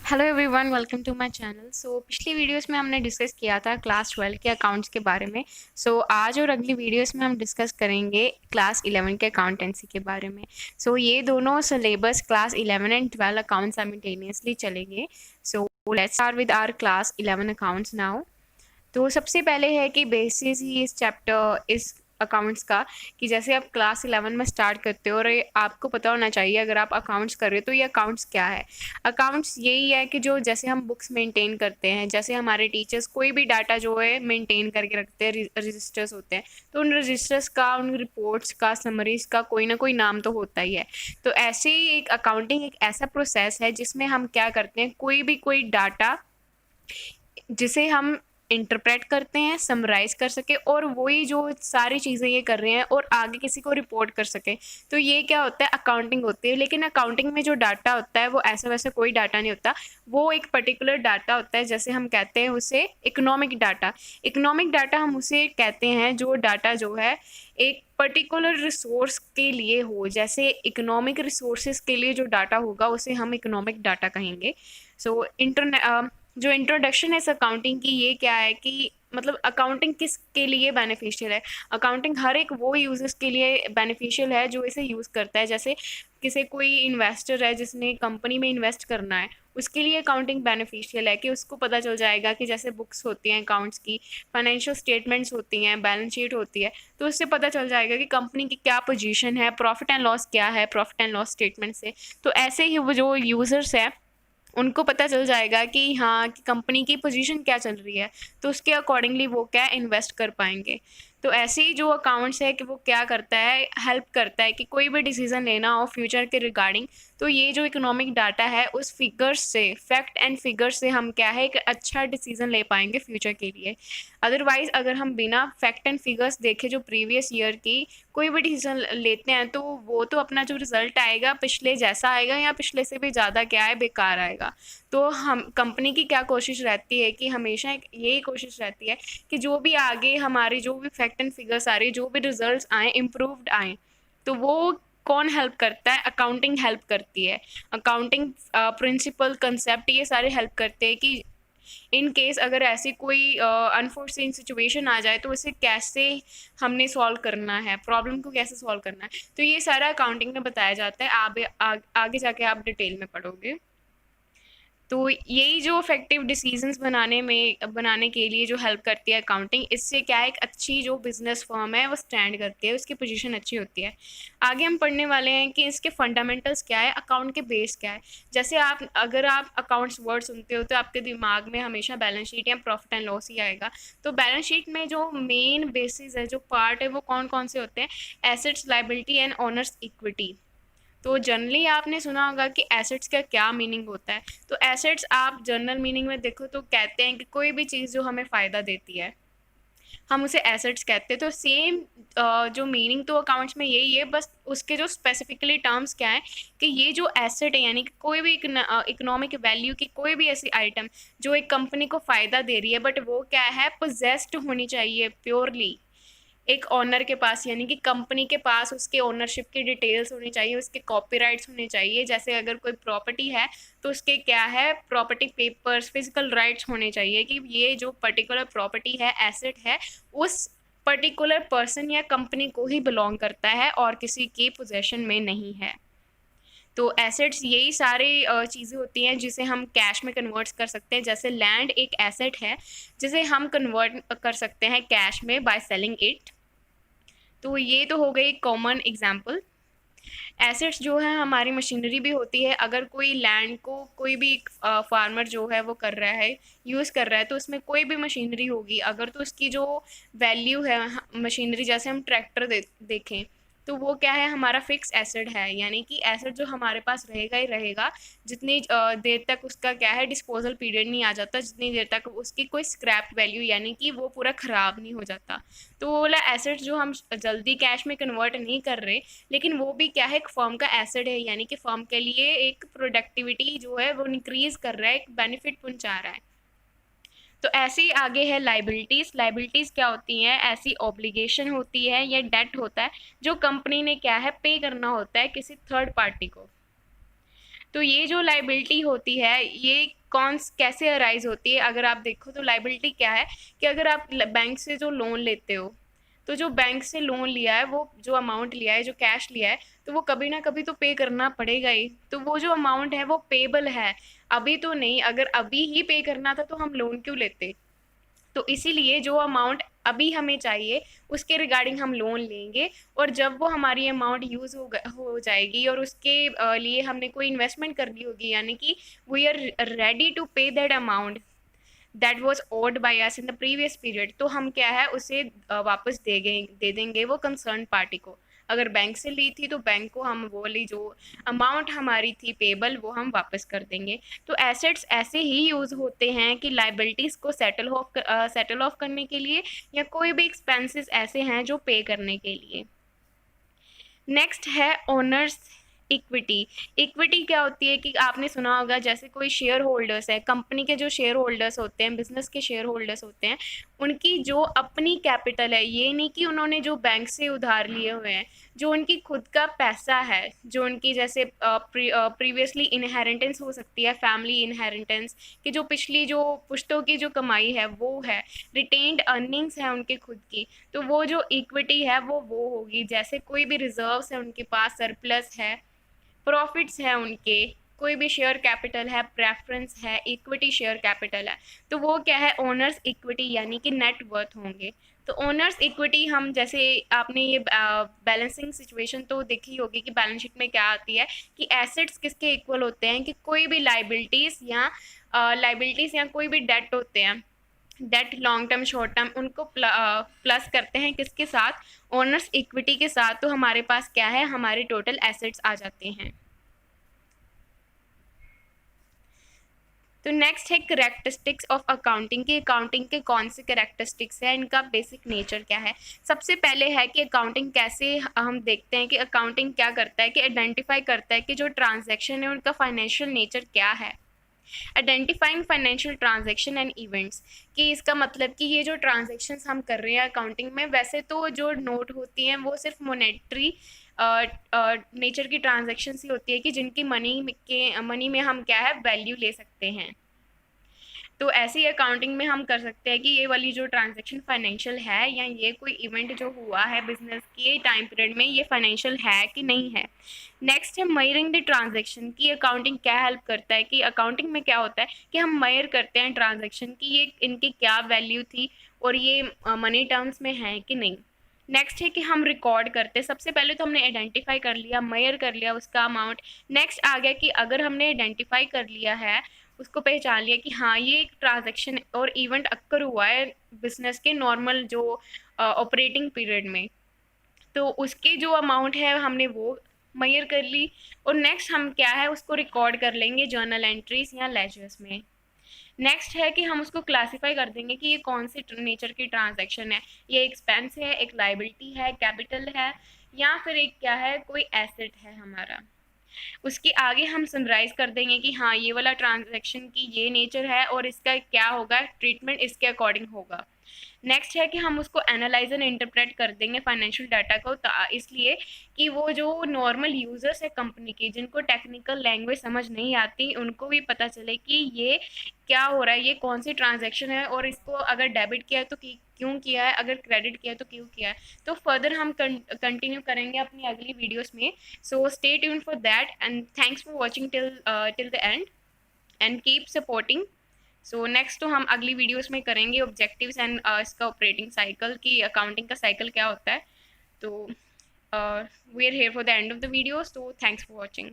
Hello everyone, welcome to my channel. पिछली videos में हमने डिस्कस किया था क्लास 12 के अकाउंट्स के बारे में। आज और अगली वीडियोस में हम डिस्कस करेंगे क्लास 11 के अकाउंटेंसी के बारे में। ये दोनों syllabus class 11 and 12 accounts simultaneously चलेंगे। Let's start with our class 11 accounts now. तो सबसे पहले है कि बेसिस ही इस चैप्टर इस अकाउंट्स का, कि जैसे आप क्लास 11 में स्टार्ट करते हो और ये आपको पता होना चाहिए अगर आप अकाउंट्स कर रहे हो तो ये अकाउंट्स क्या है। अकाउंट्स यही है कि जो जैसे हम बुक्स मेंटेन करते हैं, जैसे हमारे टीचर्स कोई भी डाटा जो है मेंटेन करके रखते हैं, रजिस्टर्स होते हैं, तो उन रजिस्टर्स का, उन रिपोर्ट्स का, समरीज का कोई ना कोई नाम तो होता ही है। तो ऐसे ही एक अकाउंटिंग एक ऐसा प्रोसेस है जिसमें हम क्या करते हैं, कोई डाटा जिसे हम इंटरप्रेट करते हैं, समराइज कर सके और वही जो सारी चीज़ें ये कर रहे हैं और आगे किसी को रिपोर्ट कर सके। तो ये क्या होता है, अकाउंटिंग होती है। लेकिन अकाउंटिंग में जो डाटा होता है वो ऐसा वैसा कोई डाटा नहीं होता, वो एक पर्टिकुलर डाटा होता है। जैसे हम कहते हैं उसे इकोनॉमिक डाटा। इकोनॉमिक डाटा हम उसे कहते हैं जो डाटा जो है एक पर्टिकुलर रिसोर्स के लिए हो। जैसे इकोनॉमिक रिसोर्सेज के लिए जो डाटा होगा उसे हम इकोनॉमिक डाटा कहेंगे। सो जो इंट्रोडक्शन है इस अकाउंटिंग की, ये क्या है कि मतलब अकाउंटिंग किसके लिए बेनिफिशियल है। अकाउंटिंग हर एक वो यूजर्स के लिए बेनिफिशियल है जो इसे यूज़ करता है। जैसे किसी कोई इन्वेस्टर है जिसने कंपनी में इन्वेस्ट करना है, उसके लिए अकाउंटिंग बेनिफिशियल है कि उसको पता चल जाएगा कि जैसे बुक्स होती हैं अकाउंट्स की, फाइनेंशियल स्टेटमेंट्स होती हैं, बैलेंस शीट होती है, तो उससे पता चल जाएगा कि कंपनी की क्या पोजीशन है, प्रॉफिट एंड लॉस क्या है प्रॉफिट एंड लॉस स्टेटमेंट से। तो ऐसे ही वो जो यूज़र्स है उनको पता चल जाएगा कि हाँ, कि कंपनी की पोजीशन क्या चल रही है, तो उसके अकॉर्डिंगली वो क्या इन्वेस्ट कर पाएंगे। तो ऐसे ही जो अकाउंट्स है कि वो क्या करता है, हेल्प करता है कि कोई भी डिसीजन लेना हो फ्यूचर के रिगार्डिंग, तो ये जो इकोनॉमिक डाटा है उस फिगर्स से, फैक्ट एंड फिगर्स से हम क्या है एक अच्छा डिसीजन ले पाएंगे फ्यूचर के लिए। अदरवाइज अगर हम बिना फैक्ट एंड फिगर्स देखे जो प्रीवियस ईयर की कोई भी डिसीजन लेते हैं, तो वो तो अपना जो रिजल्ट आएगा पिछले जैसा आएगा या पिछले से भी ज़्यादा क्या है बेकार आएगा। तो हम कंपनी की क्या कोशिश रहती है कि हमेशा एक यही कोशिश रहती है कि जो भी आगे हमारी जो भी फैक्ट एंड फिगर्स आ रही है, जो भी रिजल्ट्स आए इम्प्रूव्ड आए, तो वो कौन हेल्प करता है, अकाउंटिंग हेल्प करती है। अकाउंटिंग प्रिंसिपल कंसेप्ट ये सारे हेल्प करते हैं कि इन केस अगर ऐसी कोई अनफोर्सीन सिचुएशन आ जाए तो उसे कैसे हमने सॉल्व करना है, प्रॉब्लम को कैसे सॉल्व करना है, तो ये सारा अकाउंटिंग में बताया जाता है। आगे जाके आप डिटेल में पढ़ोगे। तो यही जो इफेक्टिव डिसीजंस बनाने के लिए जो हेल्प करती है अकाउंटिंग, इससे क्या है एक अच्छी जो बिजनेस फर्म है वो स्टैंड करती है, उसकी पोजीशन अच्छी होती है। आगे हम पढ़ने वाले हैं कि इसके फंडामेंटल्स क्या है, अकाउंट के बेस क्या है। जैसे अगर आप अकाउंट्स वर्ड सुनते हो तो आपके दिमाग में हमेशा बैलेंस शीट या प्रॉफिट एंड लॉस ही आएगा। तो बैलेंस शीट में जो मेन बेसिस है, जो पार्ट है, वो कौन कौन से होते हैं, assets, liability and owners equity. तो जनरली आपने सुना होगा कि एसेट्स का क्या मीनिंग होता है। तो एसेट्स आप जनरल मीनिंग में देखो तो कहते हैं कि कोई भी चीज़ जो हमें फ़ायदा देती है, हम उसे एसेट्स कहते हैं। तो सेम जो मीनिंग तो अकाउंट्स में यही है, बस उसके जो स्पेसिफिकली टर्म्स क्या है कि ये जो एसेट है यानी कि कोई भी इकोनॉमिक वैल्यू की कोई भी ऐसी आइटम जो एक कंपनी को फ़ायदा दे रही है, बट वो क्या है, पोजेस्ड होनी चाहिए प्योरली एक ऑनर के पास, यानी कि कंपनी के पास उसके ओनरशिप की डिटेल्स होनी चाहिए, उसके कॉपीराइट्स होने चाहिए। जैसे अगर कोई प्रॉपर्टी है तो उसके क्या है, प्रॉपर्टी पेपर्स, फिजिकल राइट्स होने चाहिए कि ये जो पर्टिकुलर प्रॉपर्टी है, एसेट है, उस पर्टिकुलर पर्सन या कंपनी को ही बिलोंग करता है और किसी की पोजेशन में नहीं है। तो एसेट्स यही सारे चीज़ें होती हैं जिसे हम कैश में कन्वर्ट कर सकते हैं। जैसे लैंड एक एसेट है जिसे हम कन्वर्ट कर सकते हैं कैश में बाय सेलिंग इट। तो ये तो हो गई कॉमन एग्जांपल। एसेट्स जो है हमारी मशीनरी भी होती है। अगर कोई लैंड को कोई भी फार्मर जो है वो कर रहा है, यूज़ कर रहा है, तो उसमें कोई भी मशीनरी होगी अगर, तो उसकी जो वैल्यू है मशीनरी, जैसे हम ट्रैक्टर देखें, तो वो क्या है, हमारा फिक्स एसेट है, यानी कि एसेट जो हमारे पास रहेगा ही रहेगा जितनी देर तक उसका क्या है डिस्पोजल पीरियड नहीं आ जाता, जितनी देर तक उसकी कोई स्क्रैप वैल्यू यानी कि वो पूरा ख़राब नहीं हो जाता। तो वो वाला एसेट जो हम जल्दी कैश में कन्वर्ट नहीं कर रहे, लेकिन वो भी क्या है एक फर्म का एसेट है, यानी कि फर्म के लिए एक प्रोडक्टिविटी जो है वो इंक्रीज कर रहा है, एक बेनिफिट पहुंचा रहा है। तो ऐसे ही आगे है लाइबिलिटीज़। लाइबिलिटीज़ क्या होती हैं, ऐसी ऑब्लिगेशन होती है या डेट होता है जो कंपनी ने क्या है पे करना होता है किसी थर्ड पार्टी को। तो ये जो लाइबिलिटी होती है ये कौन कैसे अराइज होती है, अगर आप देखो तो लाइबिलिटी क्या है कि अगर आप बैंक से जो लोन लेते हो, तो जो बैंक से लोन लिया है, वो जो अमाउंट लिया है, जो कैश लिया है, तो वो कभी ना कभी तो पे करना पड़ेगा ही। तो वो जो अमाउंट है वो पेबल है, अभी तो नहीं। अगर अभी ही पे करना था तो हम लोन क्यों लेते। तो इसीलिए जो अमाउंट अभी हमें चाहिए उसके रिगार्डिंग हम लोन लेंगे, और जब वो हमारी अमाउंट यूज़ हो जाएगी और उसके लिए हमने कोई इन्वेस्टमेंट करनी होगी, यानी कि we are ready to pay that amount that was owed by us in the previous period, तो हम क्या है उसे वापस दे देंगे वो कंसर्न पार्टी को। अगर बैंक से ली थी तो बैंक को हम वो वाली जो अमाउंट हमारी थी पेबल वो हम वापस कर देंगे। तो एसेट्स ऐसे ही यूज़ होते हैं कि लाइबिलिटीज़ को सेटल ऑफ करने के लिए, या कोई भी एक्सपेंसेस ऐसे हैं जो पे करने के लिए। नेक्स्ट है ओनर्स इक्विटी। इक्विटी क्या होती है कि आपने सुना होगा, जैसे कोई शेयर होल्डर्स है, कंपनी के जो शेयर होल्डर्स होते हैं, बिजनेस के शेयर होल्डर्स होते हैं, उनकी जो अपनी कैपिटल है, ये नहीं कि उन्होंने जो बैंक से उधार लिए हुए हैं, जो उनकी खुद का पैसा है, जो उनकी जैसे प्रीवियसली इनहेरिटेंस हो सकती है, फैमिली इनहेरिटेंस कि जो पिछली जो पुश्तों की जो कमाई है वो है, रिटेन्ड अर्निंग्स है उनकी खुद की, तो वो जो इक्विटी है वो होगी। जैसे कोई भी रिजर्व्स है उनके पास, सरप्लस है, प्रॉफिट्स है उनके, कोई भी शेयर कैपिटल है, प्रेफरेंस है, इक्विटी शेयर कैपिटल है, तो वो क्या है ओनर्स इक्विटी यानी कि नेट वर्थ होंगे। तो ओनर्स इक्विटी हम जैसे आपने ये बैलेंसिंग सिचुएशन तो देखी होगी कि बैलेंस शीट में क्या आती है कि एसेट्स किसके इक्वल होते हैं, कि कोई भी लाइबिलिटीज़ या कोई भी डेट होते हैं, debt long term short term, उनको प्लस करते हैं किसके साथ, ओनर्स इक्विटी के साथ, तो हमारे पास क्या है, हमारे टोटल एसेट्स आ जाते हैं। तो नेक्स्ट है करेक्टरिस्टिक्स ऑफ अकाउंटिंग की, अकाउंटिंग के कौन से करेक्टरिस्टिक्स है, इनका बेसिक नेचर क्या है। सबसे पहले है कि अकाउंटिंग कैसे हम देखते हैं कि अकाउंटिंग क्या करता है कि आइडेंटिफाई करता है कि जो ट्रांजैक्शन है उनका फाइनेंशियल नेचर क्या है। Identifying financial transaction and events, कि इसका मतलब कि ये जो ट्रांजेक्शन्स हम कर रहे हैं अकाउंटिंग में, वैसे तो जो नोट होती हैं वो सिर्फ मोनेटरी नेचर की ट्रांजेक्शन ही होती है कि जिनकी मनी में हम क्या है वैल्यू ले सकते हैं। तो ऐसे ही अकाउंटिंग में हम कर सकते हैं कि ये वाली जो ट्रांजैक्शन फाइनेंशियल है, या ये कोई इवेंट जो हुआ है बिजनेस के टाइम पीरियड में, ये फाइनेंशियल है कि नहीं है। नेक्स्ट है मयरिंग द ट्रांजैक्शन की, अकाउंटिंग क्या हेल्प करता है कि अकाउंटिंग में क्या होता है कि हम मयर करते हैं ट्रांजैक्शन की ये इनकी क्या वैल्यू थी और ये मनी टर्म्स में है कि नहीं। नेक्स्ट है कि हम रिकॉर्ड करते हैं, सबसे पहले तो हमने आइडेंटिफाई कर लिया, मेयर कर लिया उसका अमाउंट। नेक्स्ट आ गया कि अगर हमने आइडेंटिफाई कर लिया है, उसको पहचान लिया कि हाँ ये एक ट्रांजैक्शन और इवेंट अक्कर हुआ है बिजनेस के नॉर्मल जो ऑपरेटिंग पीरियड में, तो उसके जो अमाउंट है हमने वो मेयर कर ली। और नेक्स्ट हम क्या है उसको रिकॉर्ड कर लेंगे जर्नल एंट्रीज या लेजर्स में। नेक्स्ट है कि हम उसको क्लासिफाई कर देंगे कि ये कौन से नेचर की ट्रांजैक्शन है, ये एक्सपेंस है, एक लाइबिलिटी है, कैपिटल है, या फिर एक क्या है कोई एसेट है हमारा। उसके आगे हम समराइज कर देंगे कि हाँ ये वाला ट्रांजैक्शन की ये नेचर है और इसका क्या होगा ट्रीटमेंट इसके अकॉर्डिंग होगा। नेक्स्ट है कि हम उसको एनालाइज एंड इंटरप्रेट कर देंगे फाइनेंशियल डाटा को, इसलिए कि वो जो नॉर्मल यूजर्स है कंपनी के जिनको टेक्निकल लैंग्वेज समझ नहीं आती उनको भी पता चले कि ये क्या हो रहा है, ये कौन सी ट्रांजैक्शन है, और इसको अगर डेबिट किया है तो क्यों किया है, अगर क्रेडिट किया है तो क्यों किया है। तो फर्दर हम कंटिन्यू करेंगे अपनी अगली वीडियोस में। So stay tune for that and thanks for watching till the end and keep supporting. So next तो हम अगली वीडियोस में करेंगे ऑब्जेक्टिव्स एंड इसका ऑपरेटिंग साइकिल की अकाउंटिंग का साइकिल क्या होता है। तो we are here for the end of the video, so thanks for watching.